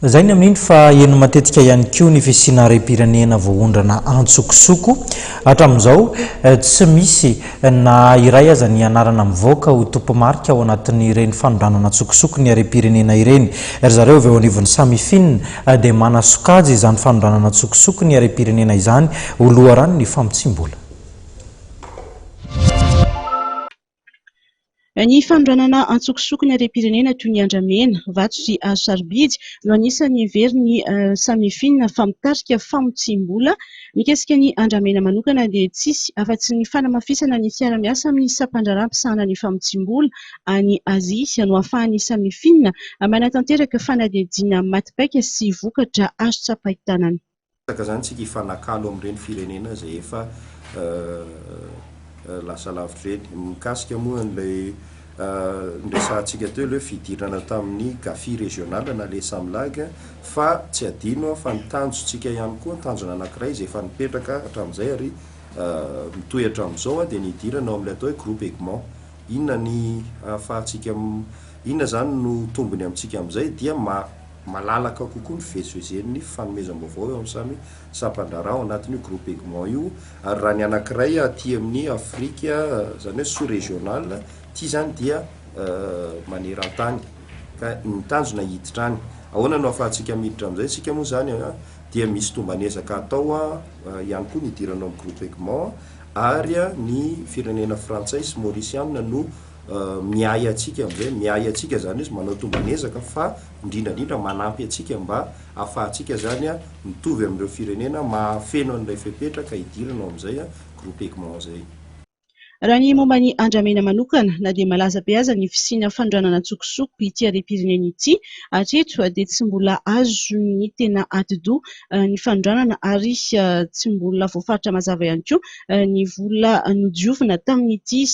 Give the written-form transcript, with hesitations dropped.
Zay ny amin'iny fa eno matetika ihany koa ny fisiana rem-pirenena voaondrana antsokosoko hatramin'izao tsy misy na iray aza ny anarana mivoaka ho tompomarika ao anatin'ireny fanondranana antsokosoko ny rem-pirenena ireny. Ry zareo avy eo anivon'ny samifinina dia manasokajy izany fanondranana antsokosoko ny rem-pirenena izany ho loharano ny famotsim-bola. Ny fanondranana antsokosoko ny rem-pirenena toy ny Andramena, Vato sy Hazo Sarobidy no anisan'ny very ny samifinina famotarika famotsim-bola. Mikasika ny Andramena manokana dia tsisy afa-tsy ny fanamafisana ny fiara-miasa amin'ny sampan-draharaha-pisahana ny famotsim-bola any Azia sy no ahafahan'ny samifinina manatanteraka fanadihadiana matipaika sy vokatra azo tsapahi-tanana. Zany tsika hifanakalo amin'ireny firenena izay efa lasa lavitra reny. Mikasika moa an'ilay resahantsika teo ilay fidirana tamin'ny gafi régional na le samlaga fa tsy adino fa ny tanjontsika ihany koa tanjona anankiray izay efa nipetraka hatramin'izay ary mitohy hatramin'izao dia nidirana ao amin'ilay atao hoe groupe Egmont. Inona ny ahafahantsika inona zany no tombony amintsika amin'izay dia malalaka kokoa ny fivezivezen'ny fanomezam-baovao eo amin'ny samy sampan-draharaha ao anatin'io groupe Egmont io. Ary raha ny anankiray aty amin'ny Afrika zany hoe sous régional ty zany dia maneran-tany ka nitanjona hiditra any. Ahoana no ahafahantsika miditra amin'izay tsika moa zany dia misy tombanezaka atao ihany koa nidirana amin'ny groupe Egmont ary ny firenena frantsay sy maorisiana no miay atsika amin'izay. Miay atsika zany izy manao tombanezaka fa indrindrandrindra manampy atsika mba ahafahantsika zany mitovy amin'ireo firenena mahafeno an'ilay fepetraka hidirana amin'izay groupe Egmont zay. Raha ny momba ny Andramena manokana na dia malaza be aza ny fisiana fanondranana antsokosoko ity rem-pirenena ity, hatreto dia tsy mbola azo ny tena ati-doha ny fanondranana ary tsy mbola voafaritra mazava ihany koa ny vola nodiovina tamin'ity